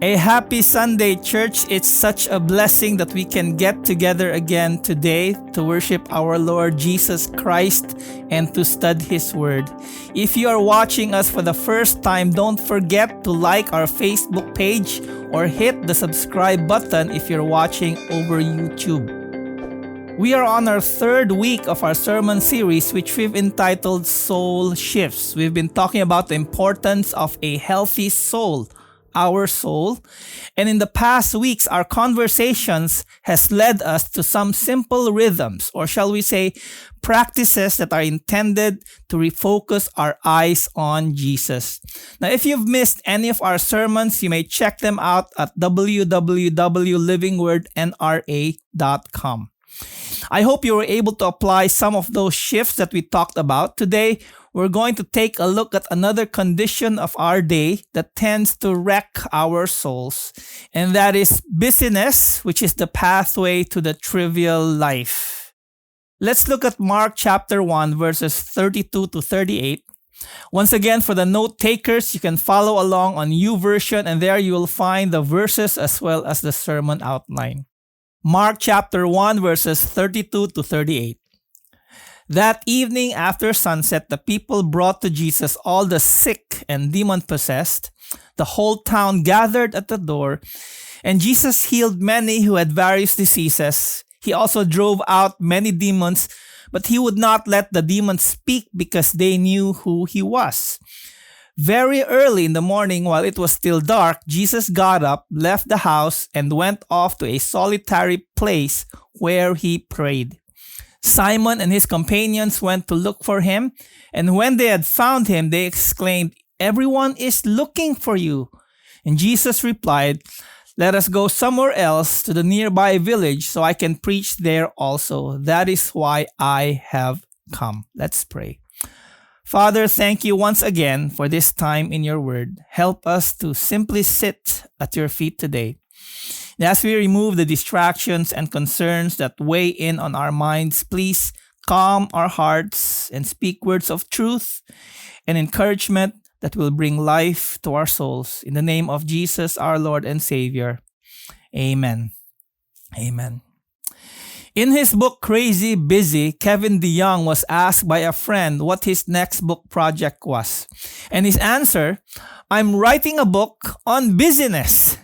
A happy Sunday, church. It's such a blessing that we can get together again today to worship our Lord Jesus Christ and to study His Word. If you are watching us for the first time, don't forget to like our Facebook page or hit the subscribe button if you're watching over YouTube. We are on our third week of our sermon series, which we've entitled Soul Shifts. We've been talking about the importance of a healthy soul, our soul. And in the past weeks, our conversations has led us to some simple rhythms, or shall we say, practices that are intended to refocus our eyes on Jesus. Now, if you've missed any of our sermons, you may check them out at www.livingwordnra.com. I hope you were able to apply some of those shifts that we talked about. Today, we're going to take a look at another condition of our day that tends to wreck our souls, and that is busyness, which is the pathway to the trivial life. Let's look at Mark chapter 1, verses 32 to 38. Once again, for the note takers, you can follow along on YouVersion, and there you will find the verses as well as the sermon outline. Mark chapter 1, verses 32 to 38. That evening after sunset, the people brought to Jesus all the sick and demon-possessed. The whole town gathered at the door, and Jesus healed many who had various diseases. He also drove out many demons, but he would not let the demons speak because they knew who he was. Very early in the morning, while it was still dark, Jesus got up, left the house, and went off to a solitary place where he prayed. Simon and his companions went to look for him, and when they had found him, they exclaimed, "Everyone is looking for you." And Jesus replied, "Let us go somewhere else to the nearby village so I can preach there also. That is why I have come." Let's pray. Father, thank you once again for this time in your word. Help us to simply sit at your feet today. And as we remove the distractions and concerns that weigh in on our minds, please calm our hearts and speak words of truth and encouragement that will bring life to our souls. In the name of Jesus, our Lord and Savior. Amen. Amen. In his book, Crazy Busy, Kevin DeYoung was asked by a friend what his next book project was. And his answer, "I'm writing a book on busyness."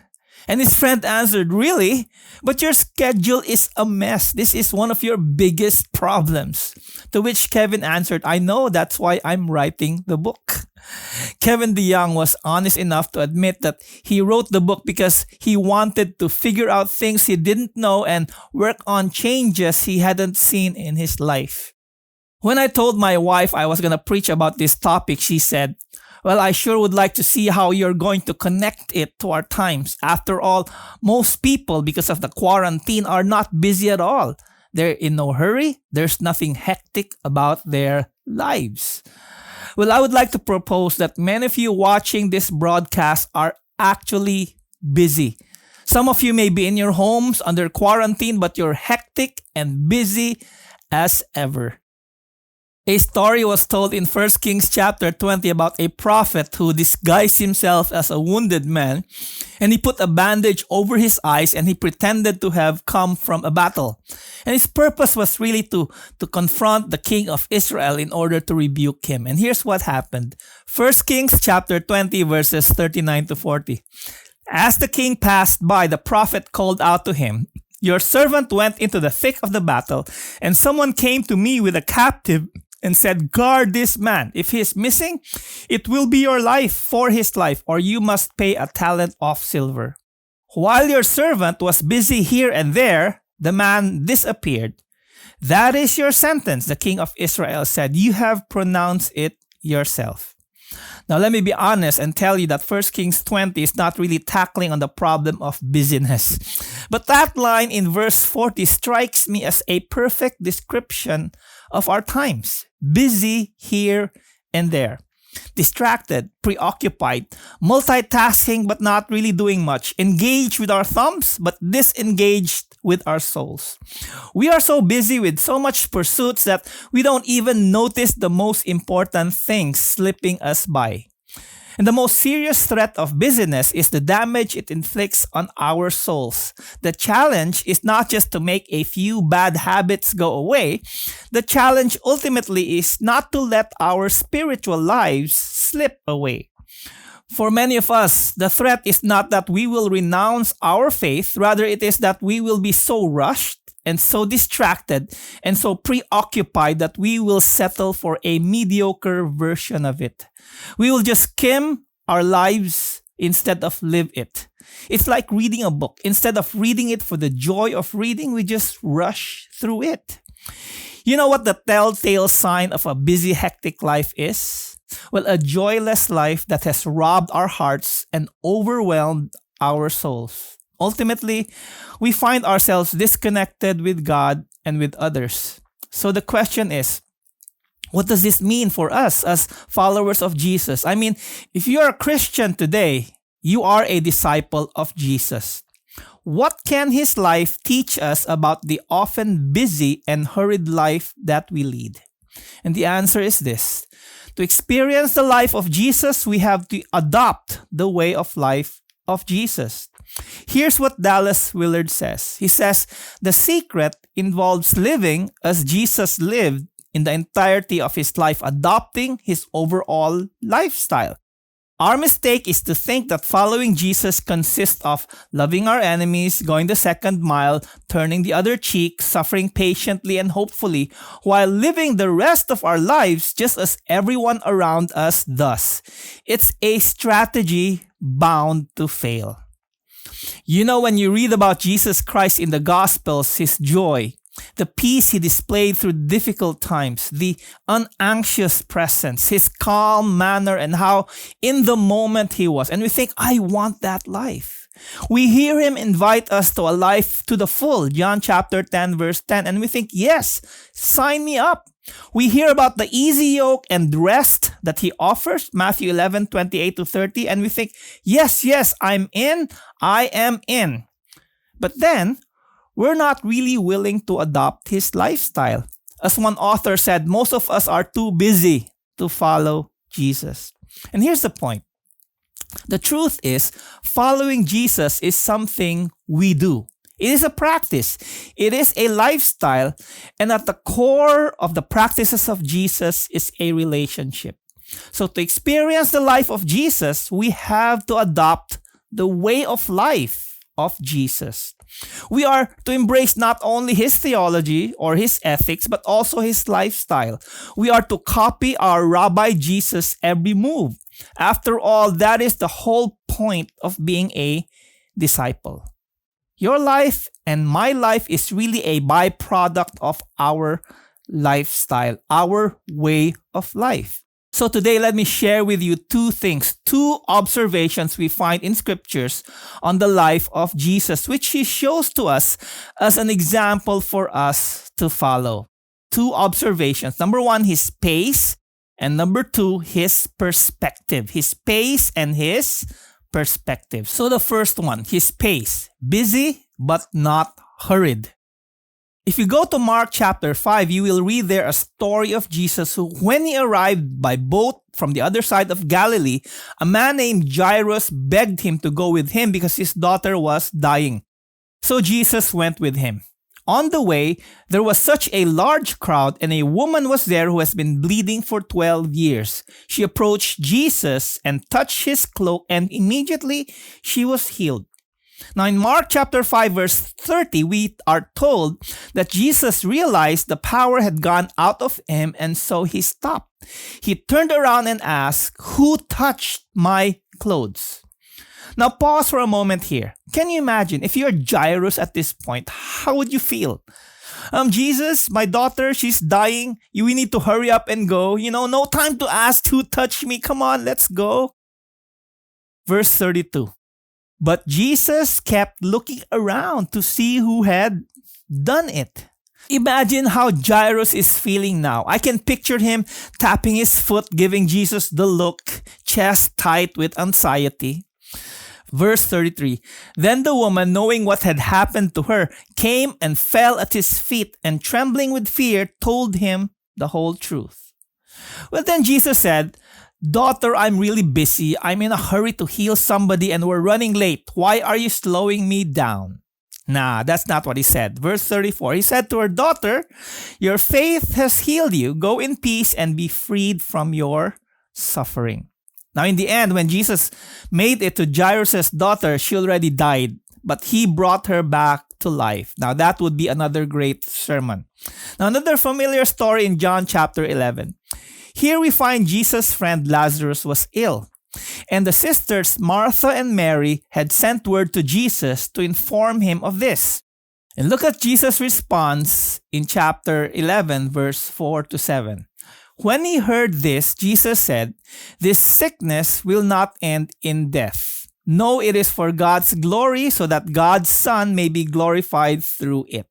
And his friend answered, "Really? But your schedule is a mess. This is one of your biggest problems." To which Kevin answered, "I know, that's why I'm writing the book." Kevin DeYoung was honest enough to admit that he wrote the book because he wanted to figure out things he didn't know and work on changes he hadn't seen in his life. When I told my wife I was going to preach about this topic, she said, "Well, I sure would like to see how you're going to connect it to our times. After all, most people, because of the quarantine, are not busy at all. They're in no hurry. There's nothing hectic about their lives." Well, I would like to propose that many of you watching this broadcast are actually busy. Some of you may be in your homes under quarantine, but you're hectic and busy as ever. A story was told in 1 Kings chapter 20 about a prophet who disguised himself as a wounded man, and he put a bandage over his eyes and he pretended to have come from a battle. And his purpose was really to confront the king of Israel in order to rebuke him. And here's what happened. 1 Kings chapter 20 verses 39 to 40. As the king passed by, the prophet called out to him, "Your servant went into the thick of the battle, and someone came to me with a captive and said, 'Guard this man. If he is missing, it will be your life for his life, or you must pay a talent of silver.' While your servant was busy here and there, the man disappeared. 'That is your sentence,' the king of Israel said. 'You have pronounced it yourself.'" Now, let me be honest and tell you that 1 Kings 20 is not really tackling on the problem of busyness. But that line in verse 40 strikes me as a perfect description of our times. Busy here and there. Distracted, preoccupied, multitasking but not really doing much. Engaged with our thumbs but disengaged with our souls. We are so busy with so much pursuits that we don't even notice the most important things slipping us by. And the most serious threat of busyness is the damage it inflicts on our souls. The challenge is not just to make a few bad habits go away. The challenge ultimately is not to let our spiritual lives slip away. For many of us, the threat is not that we will renounce our faith, rather it is that we will be so rushed and so distracted and so preoccupied that we will settle for a mediocre version of it. We will just skim our lives instead of live it. It's like reading a book. Instead of reading it for the joy of reading, we just rush through it. You know what the telltale sign of a busy, hectic life is? Well, a joyless life that has robbed our hearts and overwhelmed our souls. Ultimately, we find ourselves disconnected with God and with others. So the question is, what does this mean for us as followers of Jesus? I mean, if you're a Christian today, you are a disciple of Jesus. What can his life teach us about the often busy and hurried life that we lead? And the answer is this. To experience the life of Jesus, we have to adopt the way of life of Jesus. Here's what Dallas Willard says. He says, the secret involves living as Jesus lived in the entirety of his life, adopting his overall lifestyle. Our mistake is to think that following Jesus consists of loving our enemies, going the second mile, turning the other cheek, suffering patiently and hopefully, while living the rest of our lives just as everyone around us does. It's a strategy bound to fail. You know, when you read about Jesus Christ in the Gospels, his joy, the peace he displayed through difficult times, the unanxious presence, his calm manner, and how in the moment he was. And we think, I want that life. We hear him invite us to a life to the full, John chapter 10, verse 10. And we think, yes, sign me up. We hear about the easy yoke and rest that he offers, Matthew 11, 28 to 30. And we think, yes, I'm in, I am in. But then, we're not really willing to adopt his lifestyle. As one author said, most of us are too busy to follow Jesus. And here's the point. The truth is, following Jesus is something we do. It is a practice. It is a lifestyle. And at the core of the practices of Jesus is a relationship. So to experience the life of Jesus, we have to adopt the way of life of Jesus. We are to embrace not only his theology or his ethics, but also his lifestyle. We are to copy our Rabbi Jesus' every move. After all, that is the whole point of being a disciple. Your life and my life is really a byproduct of our lifestyle, our way of life. So today, let me share with you two observations we find in scriptures on the life of Jesus, which he shows to us as an example for us to follow. Two observations. Number one, his pace, and number two, his perspective. His pace and his perspective. So the first one, his pace. Busy, but not hurried. If you go to Mark chapter 5, you will read there a story of Jesus who, when he arrived by boat from the other side of Galilee, a man named Jairus begged him to go with him because his daughter was dying. So Jesus went with him. On the way, there was such a large crowd, and a woman was there who has been bleeding for 12 years. She approached Jesus and touched his cloak, and immediately she was healed. Now in Mark chapter 5 verse 30, we are told that Jesus realized the power had gone out of him, and so he stopped. He turned around and asked, "Who touched my clothes?" Now pause for a moment here. Can you imagine if you're Jairus at this point, how would you feel? Jesus, my daughter, she's dying. We need to hurry up and go. No time to ask who touched me. Come on, let's go. Verse 32. But Jesus kept looking around to see who had done it. Imagine how Jairus is feeling now. I can picture him tapping his foot, giving Jesus the look, chest tight with anxiety. Verse 33. Then the woman, knowing what had happened to her, came and fell at his feet, and trembling with fear, told him the whole truth. Well, then Jesus said, Daughter, I'm really busy. I'm in a hurry to heal somebody and we're running late. Why are you slowing me down? Nah, that's not what he said. Verse 34, he said to her, Daughter, your faith has healed you. Go in peace and be freed from your suffering. Now, in the end, when Jesus made it to Jairus' daughter, she already died, but he brought her back to life. Now, that would be another great sermon. Now, another familiar story in John chapter 11. Here we find Jesus' friend Lazarus was ill, and the sisters Martha and Mary had sent word to Jesus to inform him of this. And look at Jesus' response in chapter 11, verse 4 to 7. When he heard this, Jesus said, This sickness will not end in death. No, it is for God's glory, so that God's Son may be glorified through it.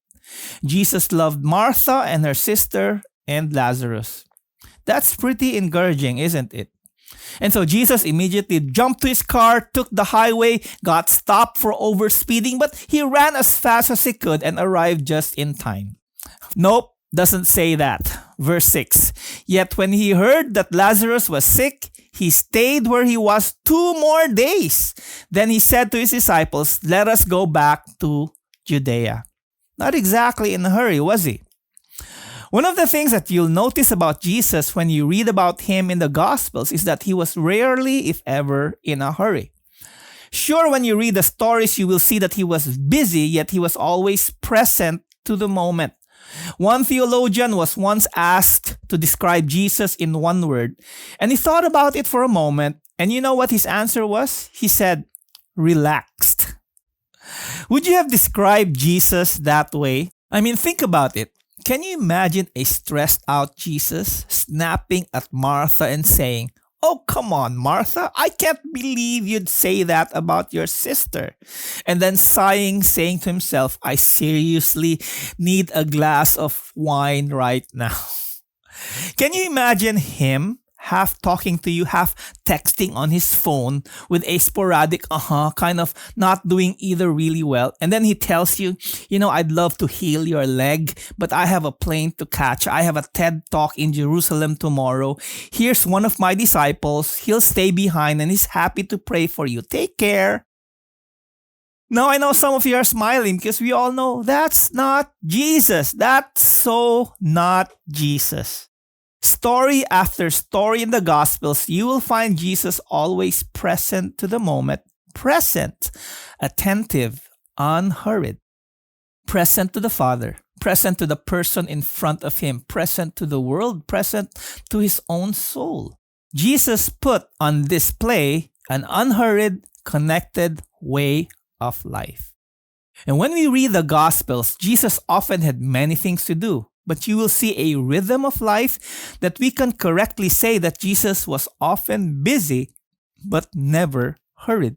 Jesus loved Martha and her sister and Lazarus. That's pretty encouraging, isn't it? And so Jesus immediately jumped to his car, took the highway, got stopped for overspeeding, but he ran as fast as he could and arrived just in time. Nope, doesn't say that. Verse 6. Yet when he heard that Lazarus was sick, he stayed where he was 2 more days. Then he said to his disciples, Let us go back to Judea. Not exactly in a hurry, was he? One of the things that you'll notice about Jesus when you read about him in the Gospels is that he was rarely, if ever, in a hurry. Sure, when you read the stories, you will see that he was busy, yet he was always present to the moment. One theologian was once asked to describe Jesus in one word, and he thought about it for a moment, and you know what his answer was? He said, relaxed. Would you have described Jesus that way? I mean, think about it. Can you imagine a stressed out Jesus snapping at Martha and saying, Oh, come on, Martha, I can't believe you'd say that about your sister. And then sighing, saying to himself, I seriously need a glass of wine right now. Can you imagine him half talking to you, half texting on his phone with a sporadic kind of not doing either really well. And then he tells you, I'd love to heal your leg, but I have a plane to catch. I have a TED talk in Jerusalem tomorrow. Here's one of my disciples. He'll stay behind and he's happy to pray for you. Take care. Now, I know some of you are smiling because we all know that's not Jesus. That's so not Jesus. Story after story in the Gospels, you will find Jesus always present to the moment, present, attentive, unhurried, present to the Father, present to the person in front of him, present to the world, present to his own soul. Jesus put on display an unhurried, connected way of life. And when we read the Gospels, Jesus often had many things to do. But you will see a rhythm of life that we can correctly say that Jesus was often busy, but never hurried.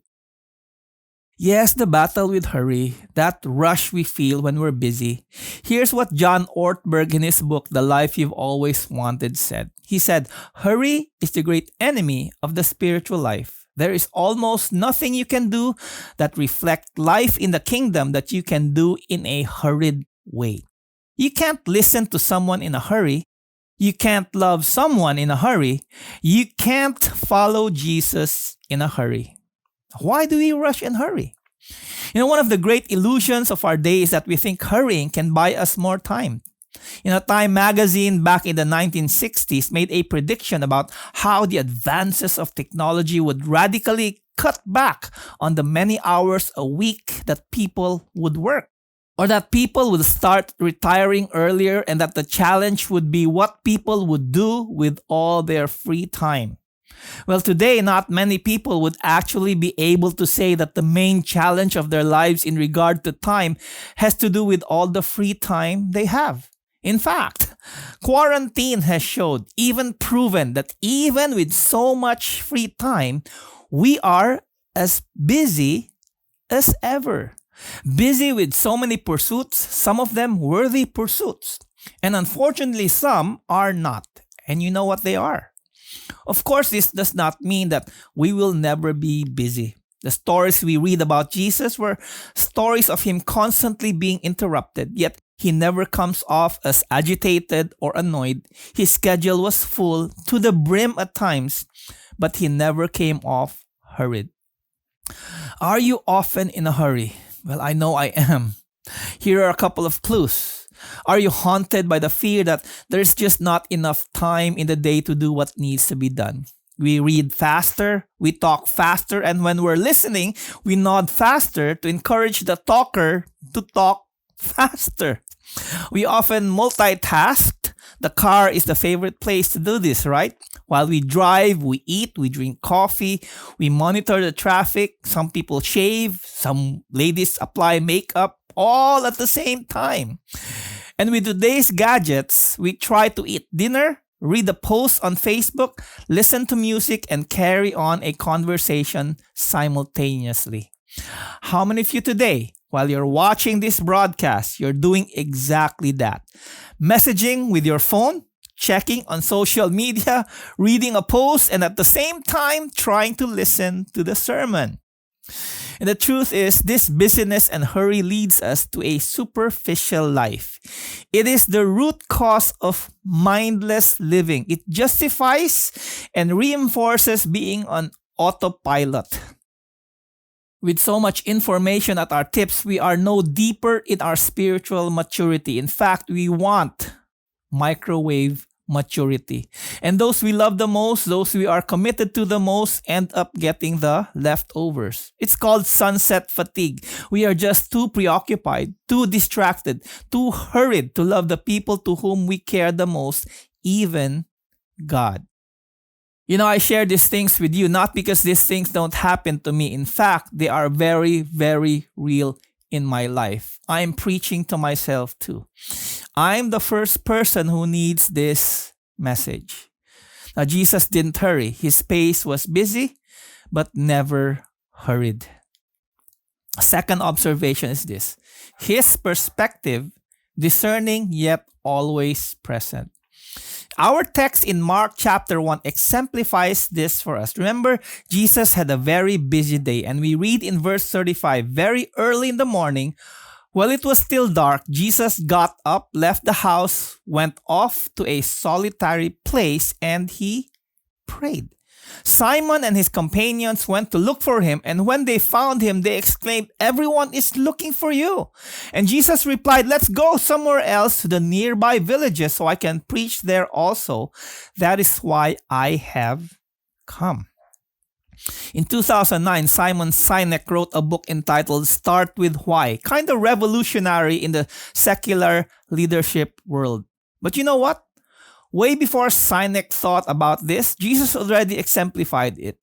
Yes, the battle with hurry, that rush we feel when we're busy. Here's what John Ortberg in his book, The Life You've Always Wanted, said. He said, hurry is the great enemy of the spiritual life. There is almost nothing you can do that reflects life in the kingdom that you can do in a hurried way. You can't listen to someone in a hurry. You can't love someone in a hurry. You can't follow Jesus in a hurry. Why do we rush and hurry? One of the great illusions of our day is that we think hurrying can buy us more time. Time magazine back in the 1960s made a prediction about how the advances of technology would radically cut back on the many hours a week that people would work. Or that people would start retiring earlier and that the challenge would be what people would do with all their free time. Well, today, not many people would actually be able to say that the main challenge of their lives in regard to time has to do with all the free time they have. In fact, quarantine has showed, even proven, that even with so much free time, we are as busy as ever. Busy with so many pursuits, some of them worthy pursuits. And unfortunately, some are not. And you know what they are. Of course, this does not mean that we will never be busy. The stories we read about Jesus were stories of him constantly being interrupted, yet He never comes off as agitated or annoyed. His schedule was full to the brim at times, but he never came off hurried. Are you often in a hurry? Well, I know I am. Here are a couple of clues. Are you haunted by the fear that there's just not enough time in the day to do what needs to be done? We read faster, we talk faster, and when we're listening, we nod faster to encourage the talker to talk faster. We often multitask. The car is the favorite place to do this, right? While we drive, we eat, we drink coffee, we monitor the traffic. Some people shave, some ladies apply makeup, all at the same time. And with today's gadgets, we try to eat dinner, read a post on Facebook, listen to music, and carry on a conversation simultaneously. How many of you today, while you're watching this broadcast, you're doing exactly that? Messaging with your phone, checking on social media, reading a post, and at the same time trying to listen to the sermon. And the truth is, this busyness and hurry leads us to a superficial life. It is the root cause of mindless living. It justifies and reinforces being on autopilot. With so much information at our tips, we are no deeper in our spiritual maturity. In fact, we want microwave maturity. And those we love the most, those we are committed to the most, end up getting the leftovers. It's called sunset fatigue. We are just too preoccupied, too distracted, too hurried to love the people to whom we care the most, even God. You know, I share these things with you not because these things don't happen to me. In fact, they are very, very real in my life. I'm preaching to myself too. I'm the first person who needs this message. Now, Jesus didn't hurry. His pace was busy, but never hurried. A second observation is this: his perspective, discerning yet always present. Our text in Mark chapter 1 exemplifies this for us. Remember, Jesus had a very busy day, and we read in verse 35, very early in the morning, while it was still dark, Jesus got up, left the house, went off to a solitary place, and he prayed. Simon and his companions went to look for him, and when they found him, they exclaimed, "Everyone is looking for you." And Jesus replied, "Let's go somewhere else to the nearby villages so I can preach there also. That is why I have come." In 2009, Simon Sinek wrote a book entitled Start With Why, kind of revolutionary in the secular leadership world. But you know what? Way before Sinek thought about this, Jesus already exemplified it.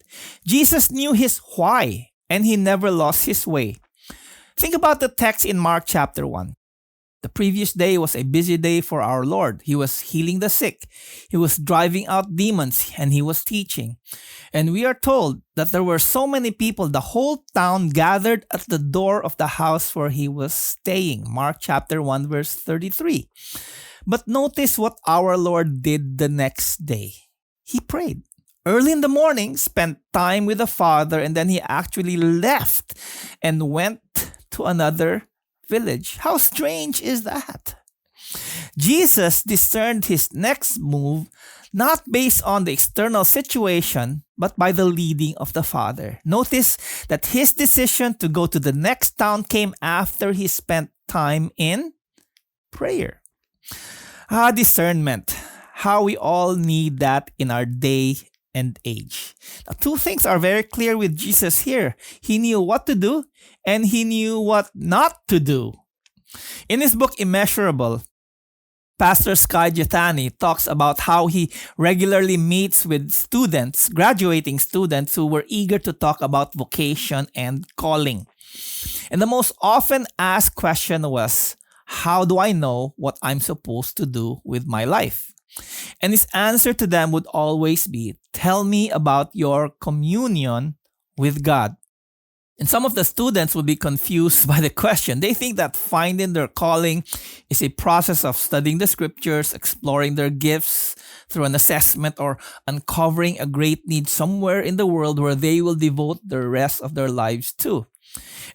Jesus knew his why, and he never lost his way. Think about the text in Mark chapter 1. The previous day was a busy day for our Lord. He was healing the sick. He was driving out demons, and he was teaching. And we are told that there were so many people, the whole town gathered at the door of the house where he was staying. Mark chapter 1 verse 33. But notice what our Lord did the next day. He prayed. Early in the morning, spent time with the Father, and then he actually left and went to another village. How strange is that? Jesus discerned his next move not based on the external situation, but by the leading of the Father. Notice that his decision to go to the next town came after he spent time in prayer. Discernment. How we all need that in our day and age. Now, two things are very clear with Jesus here. He knew what to do, and he knew what not to do. In his book, Immeasurable, Pastor Sky Jethani talks about how he regularly meets with students, graduating students who were eager to talk about vocation and calling. And the most often asked question was, how do I know what I'm supposed to do with my life? And his answer to them would always be, tell me about your communion with God. And some of the students would be confused by the question. They think that finding their calling is a process of studying the scriptures, exploring their gifts through an assessment, or uncovering a great need somewhere in the world where they will devote the rest of their lives to.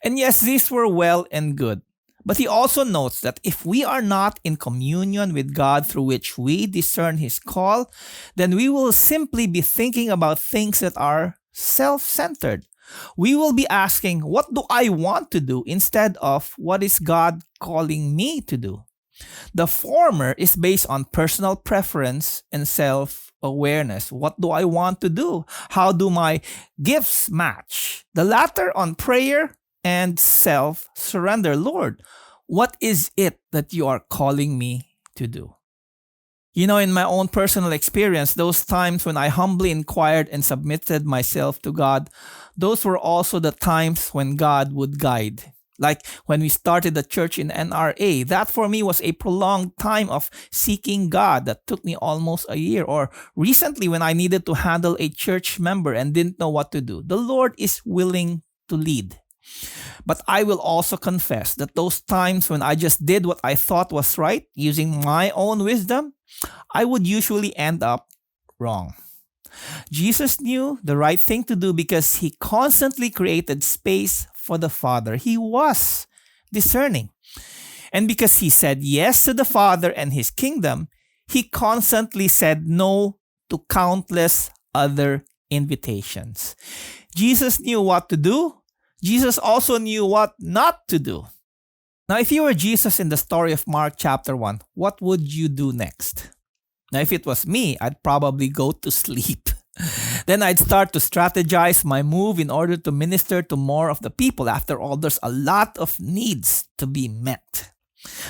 And yes, these were well and good. But he also notes that if we are not in communion with God through which we discern his call, then we will simply be thinking about things that are self-centered. We will be asking, what do I want to do instead of what is God calling me to do? The former is based on personal preference and self-awareness. What do I want to do? How do my gifts match? The latter on prayer and self-surrender. Lord, what is it that you are calling me to do? You know, in my own personal experience, those times when I humbly inquired and submitted myself to God, those were also the times when God would guide. Like when we started the church in NRA, that for me was a prolonged time of seeking God that took me almost a year. Or recently when I needed to handle a church member and didn't know what to do. The Lord is willing to lead. But I will also confess that those times when I just did what I thought was right, using my own wisdom, I would usually end up wrong. Jesus knew the right thing to do because he constantly created space for the Father. He was discerning. And because he said yes to the Father and his kingdom, he constantly said no to countless other invitations. Jesus knew what to do. Jesus also knew what not to do. Now, if you were Jesus in the story of Mark chapter 1, what would you do next? Now, if it was me, I'd probably go to sleep. Then I'd start to strategize my move in order to minister to more of the people. After all, there's a lot of needs to be met.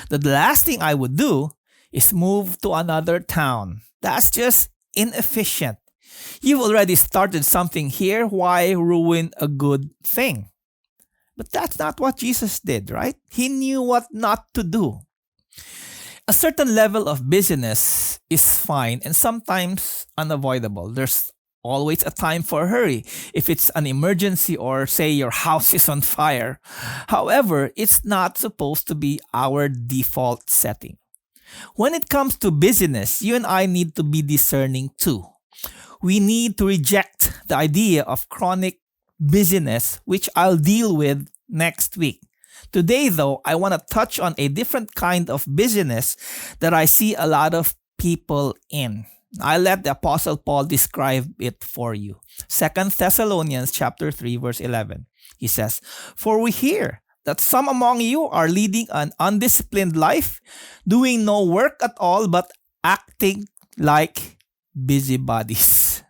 The last thing I would do is move to another town. That's just inefficient. You've already started something here. Why ruin a good thing? But that's not what Jesus did, right? He knew what not to do. A certain level of busyness is fine and sometimes unavoidable. There's always a time for a hurry if it's an emergency or say your house is on fire. However, it's not supposed to be our default setting. When it comes to busyness, you and I need to be discerning too. We need to reject the idea of chronic busyness, which I'll deal with next week. Today, though, I want to touch on a different kind of busyness that I see a lot of people in. I'll let the Apostle Paul describe it for you. 2 Thessalonians chapter 3, verse 11. He says, "For we hear that some among you are leading an undisciplined life, doing no work at all, but acting like busybodies."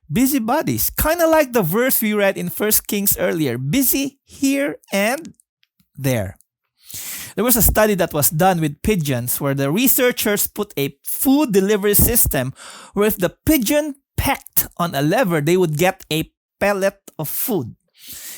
Busybodies, kind of like the verse we read in 1 Kings earlier. Busy here and there. There was a study that was done with pigeons where the researchers put a food delivery system where if the pigeon pecked on a lever, they would get a pellet of food.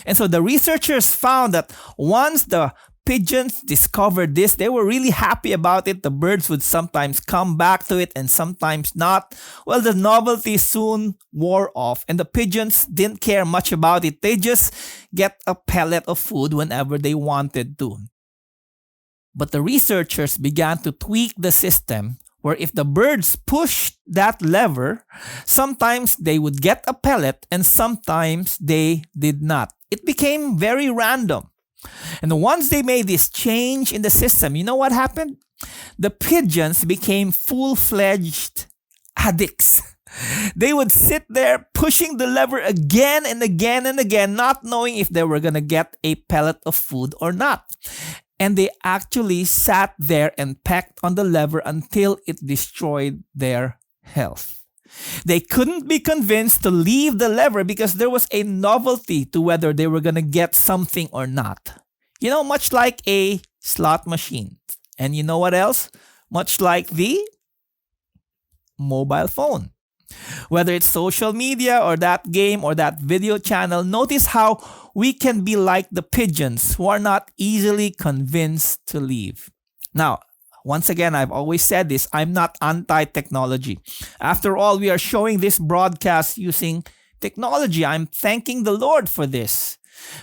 And so the researchers found that once the pigeons discovered this, they were really happy about it. The birds would sometimes come back to it and sometimes not. Well, the novelty soon wore off and the pigeons didn't care much about it. They just get a pellet of food whenever they wanted to. But the researchers began to tweak the system where if the birds pushed that lever, sometimes they would get a pellet and sometimes they did not. It became very random. And once they made this change in the system, you know what happened? The pigeons became full-fledged addicts. They would sit there pushing the lever again and again and again, not knowing if they were going to get a pellet of food or not. And they actually sat there and pecked on the lever until it destroyed their health. They couldn't be convinced to leave the lever because there was a novelty to whether they were going to get something or not. You know, much like a slot machine. And you know what else? Much like the mobile phone. Whether it's social media or that game or that video channel, notice how we can be like the pigeons who are not easily convinced to leave. Now, once again, I've always said this, I'm not anti-technology. After all, we are showing this broadcast using technology. I'm thanking the Lord for this.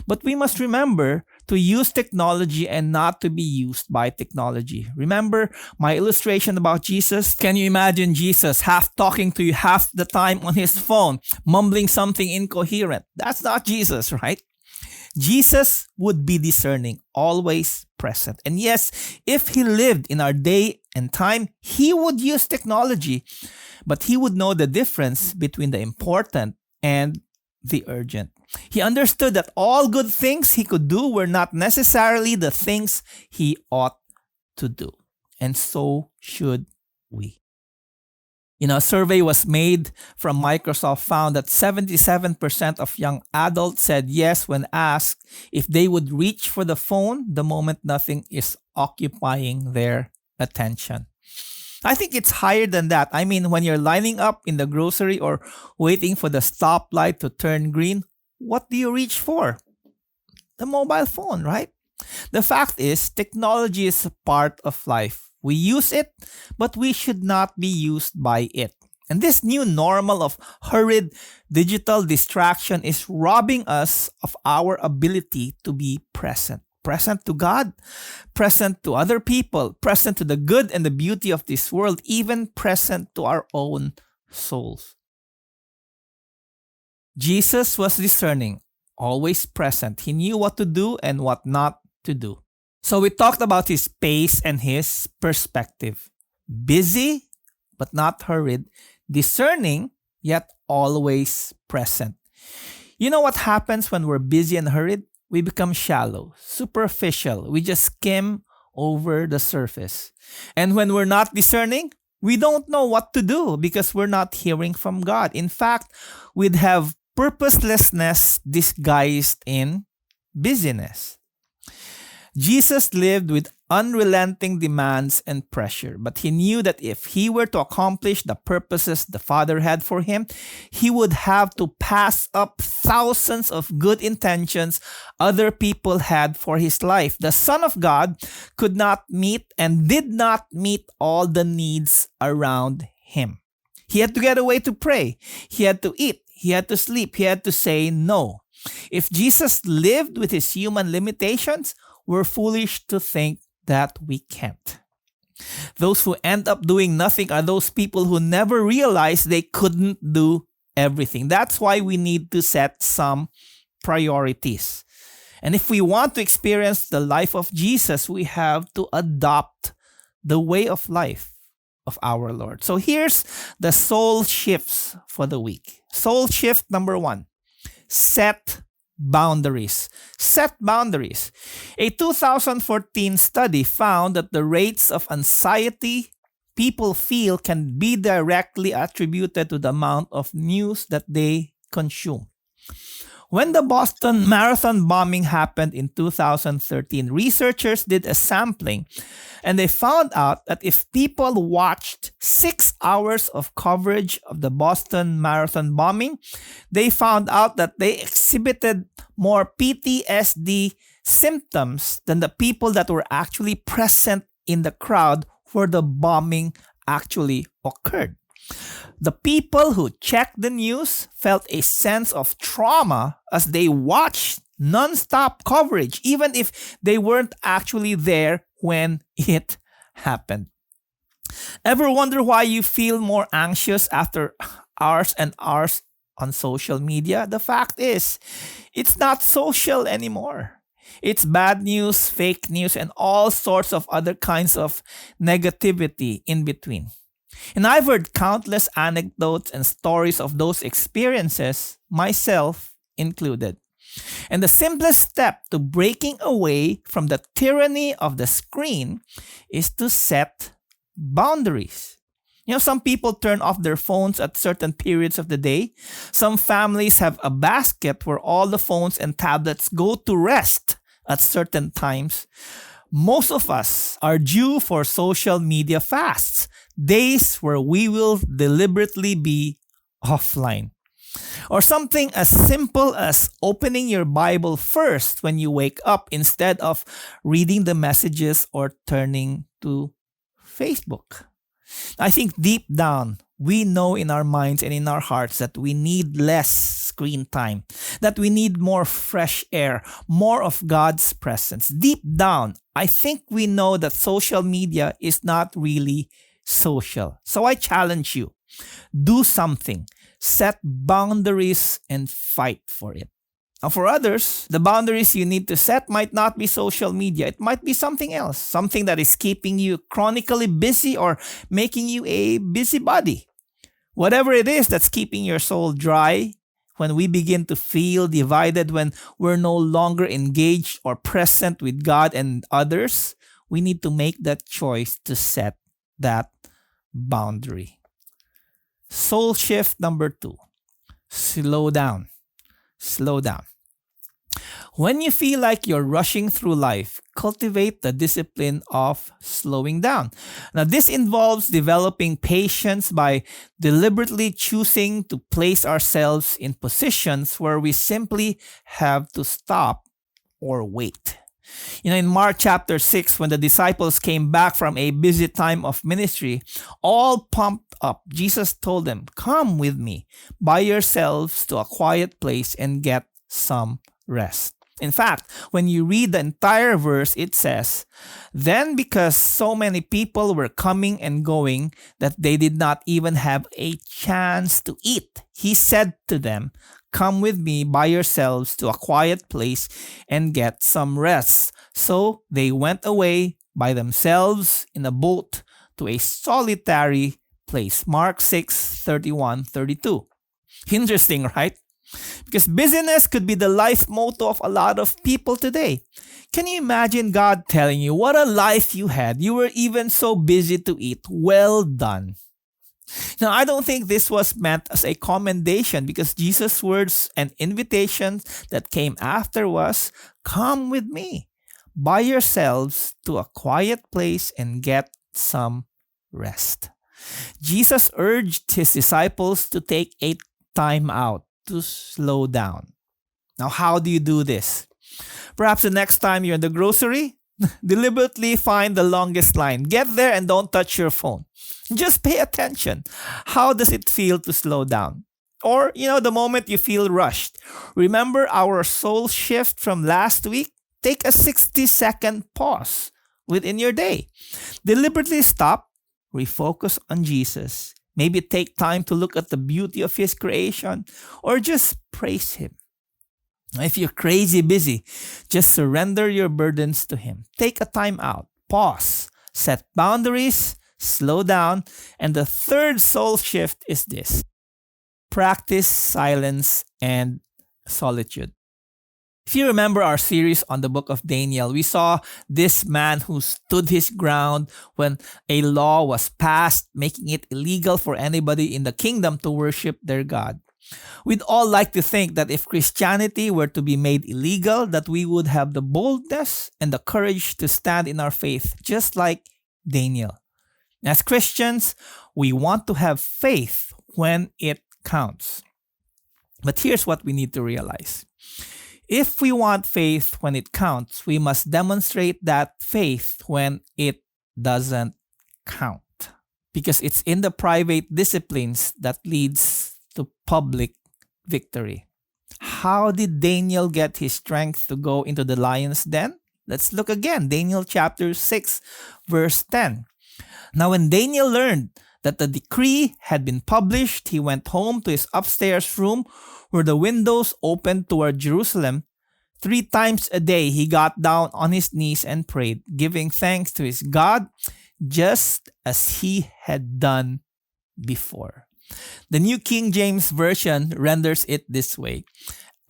But we must remember to use technology and not to be used by technology. Remember my illustration about Jesus? Can you imagine Jesus half talking to you half the time on his phone, mumbling something incoherent? That's not Jesus, right? Jesus would be discerning, always present. And yes, if he lived in our day and time, he would use technology, but he would know the difference between the important and the urgent. He understood that all good things he could do were not necessarily the things he ought to do. And so should we. A survey was made from Microsoft found that 77% of young adults said yes when asked if they would reach for the phone the moment nothing is occupying their attention. I think it's higher than that. I mean, when you're lining up in the grocery or waiting for the stoplight to turn green, what do you reach for? The mobile phone, right? The fact is, technology is a part of life. We use it, but we should not be used by it. And this new normal of hurried digital distraction is robbing us of our ability to be present. Present to God, present to other people, present to the good and the beauty of this world, even present to our own souls. Jesus was discerning, always present. He knew what to do and what not to do. So we talked about his pace and his perspective. Busy, but not hurried. Discerning, yet always present. You know what happens when we're busy and hurried? We become shallow, superficial. We just skim over the surface. And when we're not discerning, we don't know what to do because we're not hearing from God. In fact, we'd have purposelessness disguised in busyness. Jesus lived with unrelenting demands and pressure, but he knew that if he were to accomplish the purposes the Father had for him, he would have to pass up thousands of good intentions other people had for his life. The Son of God could not meet and did not meet all the needs around him. He had to get away to pray. He had to eat. He had to sleep. He had to say no. If Jesus lived with his human limitations, we're foolish to think that we can't. Those who end up doing nothing are those people who never realized they couldn't do everything. That's why we need to set some priorities. And if we want to experience the life of Jesus, we have to adopt the way of life of our Lord. So here's the soul shifts for the week. Soul shift number 1, set boundaries. Set boundaries. A 2014 study found that the rates of anxiety people feel can be directly attributed to the amount of news that they consume. When the Boston Marathon bombing happened in 2013, researchers did a sampling and they found out that if people watched 6 hours of coverage of the Boston Marathon bombing, they found out that they exhibited more PTSD symptoms than the people that were actually present in the crowd where the bombing actually occurred. The people who checked the news felt a sense of trauma as they watched non-stop coverage, even if they weren't actually there when it happened. Ever wonder why you feel more anxious after hours and hours on social media? The fact is, it's not social anymore. It's bad news, fake news, and all sorts of other kinds of negativity in between. And I've heard countless anecdotes and stories of those experiences, myself included. And the simplest step to breaking away from the tyranny of the screen is to set boundaries. Some people turn off their phones at certain periods of the day. Some families have a basket where all the phones and tablets go to rest at certain times. Most of us are due for social media fasts, days where we will deliberately be offline. Or something as simple as opening your Bible first when you wake up instead of reading the messages or turning to Facebook. I think deep down, we know in our minds and in our hearts that we need less screen time, that we need more fresh air, more of God's presence. Deep down, I think we know that social media is not really social. So I challenge you, do something, set boundaries and fight for it. Now, for others, the boundaries you need to set might not be social media. It might be something else, something that is keeping you chronically busy or making you a busybody. Whatever it is that's keeping your soul dry, when we begin to feel divided, when we're no longer engaged or present with God and others, we need to make that choice to set that boundary. Soul shift number 2. Slow down. Slow down. When you feel like you're rushing through life, cultivate the discipline of slowing down. Now, this involves developing patience by deliberately choosing to place ourselves in positions where we simply have to stop or wait. In Mark chapter 6, when the disciples came back from a busy time of ministry, all pumped up, Jesus told them, "Come with me by yourselves to a quiet place and get some rest." In fact, when you read the entire verse, it says, "Then because so many people were coming and going that they did not even have a chance to eat, he said to them, 'Come with me by yourselves to a quiet place and get some rest.' So they went away by themselves in a boat to a solitary place." Mark 6:31-32. Interesting, right? Because busyness could be the life motto of a lot of people today. Can you imagine God telling you, "What a life you had. You were even so busy to eat. Well done." Now, I don't think this was meant as a commendation, because Jesus' words and invitations that came after was, "Come with me by yourselves to a quiet place and get some rest." Jesus urged his disciples to take a time out, to slow down. Now, how do you do this? Perhaps the next time you're in the grocery, deliberately find the longest line. Get there and don't touch your phone. Just pay attention. How does it feel to slow down? Or, the moment you feel rushed. Remember our soul shift from last week? Take a 60-second pause within your day. Deliberately stop, refocus on Jesus. Maybe take time to look at the beauty of his creation, or just praise him. If you're crazy busy, just surrender your burdens to him. Take a time out, pause, set boundaries, slow down. And the third soul shift is this: practice silence and solitude. If you remember our series on the book of Daniel, we saw this man who stood his ground when a law was passed, making it illegal for anybody in the kingdom to worship their God. We'd all like to think that if Christianity were to be made illegal, that we would have the boldness and the courage to stand in our faith, just like Daniel. As Christians, we want to have faith when it counts. But here's what we need to realize. If we want faith when it counts, we must demonstrate that faith when it doesn't count. Because it's in the private disciplines that leads to public victory. How did Daniel get his strength to go into the lion's den? Let's look again. Daniel chapter 6, verse 10. Now when Daniel learned that the decree had been published, he went home to his upstairs room where the windows opened toward Jerusalem. 3 times a day he got down on his knees and prayed, giving thanks to his God, just as he had done before. The New King James Version renders it this way: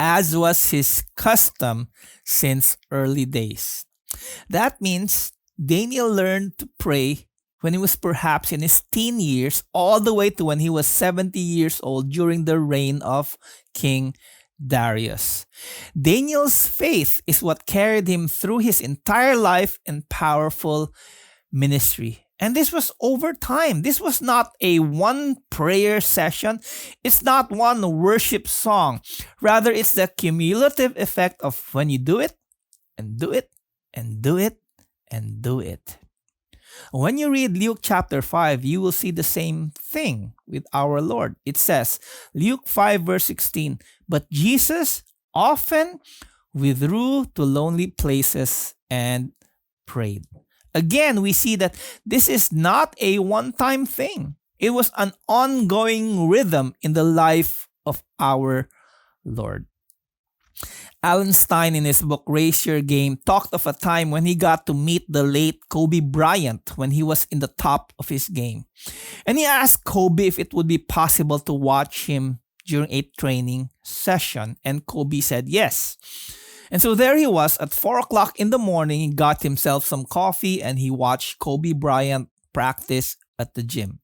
as was his custom since early days. That means Daniel learned to pray when he was perhaps in his teen years, all the way to when he was 70 years old during the reign of King Darius. Daniel's faith is what carried him through his entire life and powerful ministry. And this was over time. This was not a one prayer session. It's not one worship song. Rather, it's the cumulative effect of when you do it, and do it, and do it, and do it. When you read Luke chapter 5, you will see the same thing with our Lord. It says, Luke 5 verse 16, "But Jesus often withdrew to lonely places and prayed." Again, we see that this is not a one-time thing. It was an ongoing rhythm in the life of our Lord. Alan Stein, in his book Raise Your Game, talked of a time when he got to meet the late Kobe Bryant when he was in the top of his game. And he asked Kobe if it would be possible to watch him during a training session. And Kobe said yes. And so there he was at 4 o'clock in the morning. He got himself some coffee and he watched Kobe Bryant practice at the gym.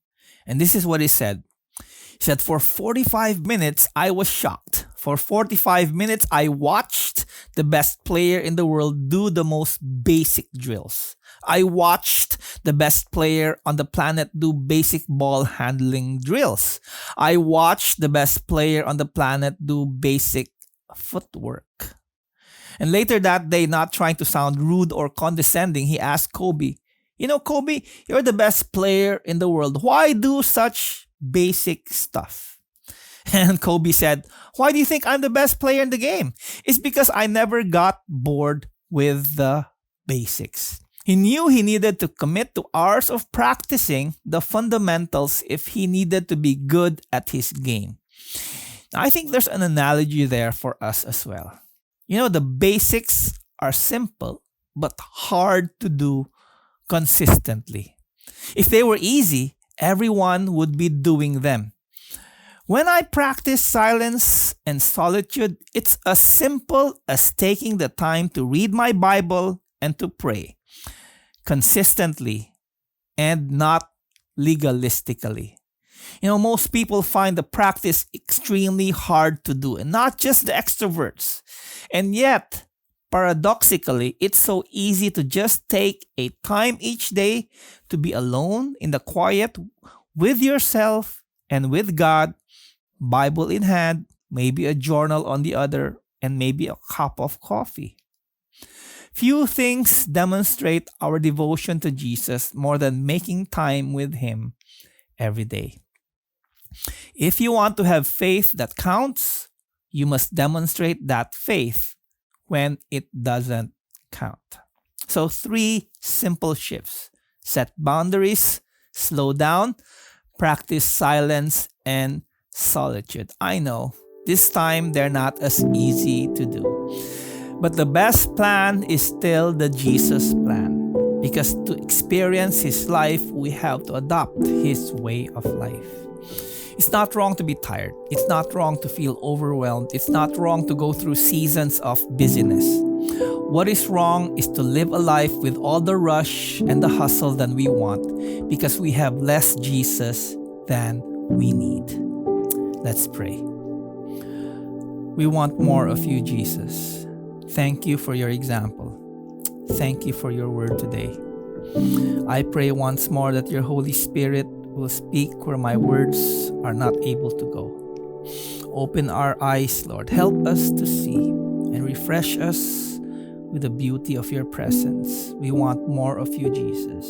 And this is what he said. He said, for 45 minutes, I was shocked. For 45 minutes, I watched the best player in the world do the most basic drills. I watched the best player on the planet do basic ball handling drills. I watched the best player on the planet do basic footwork. And later that day, not trying to sound rude or condescending, he asked Kobe, Kobe, you're the best player in the world. Why do such basic stuff? And Kobe said, why do you think I'm the best player in the game? It's because I never got bored with the basics. He knew he needed to commit to hours of practicing the fundamentals if he needed to be good at his game. Now, I think there's an analogy there for us as well. The basics are simple but hard to do consistently. If they were easy, everyone would be doing them. When I practice silence and solitude, it's as simple as taking the time to read my Bible and to pray consistently and not legalistically. Most people find the practice extremely hard to do, and not just the extroverts. And yet, paradoxically, it's so easy to just take a time each day to be alone in the quiet with yourself and with God, Bible in hand, maybe a journal on the other, and maybe a cup of coffee. Few things demonstrate our devotion to Jesus more than making time with Him every day. If you want to have faith that counts, you must demonstrate that faith when it doesn't count. So 3 simple shifts. Set boundaries, slow down, practice silence and solitude. I know, this time they're not as easy to do. But the best plan is still the Jesus plan. Because to experience His life, we have to adopt His way of life. It's not wrong to be tired. It's not wrong to feel overwhelmed. It's not wrong to go through seasons of busyness. What is wrong is to live a life with all the rush and the hustle that we want because we have less Jesus than we need. Let's pray. We want more of you, Jesus. Thank you for your example. Thank you for your word today. I pray once more that your Holy Spirit will speak where my words are not able to go. Open our eyes, Lord. Help us to see and refresh us with the beauty of your presence. We want more of you, Jesus.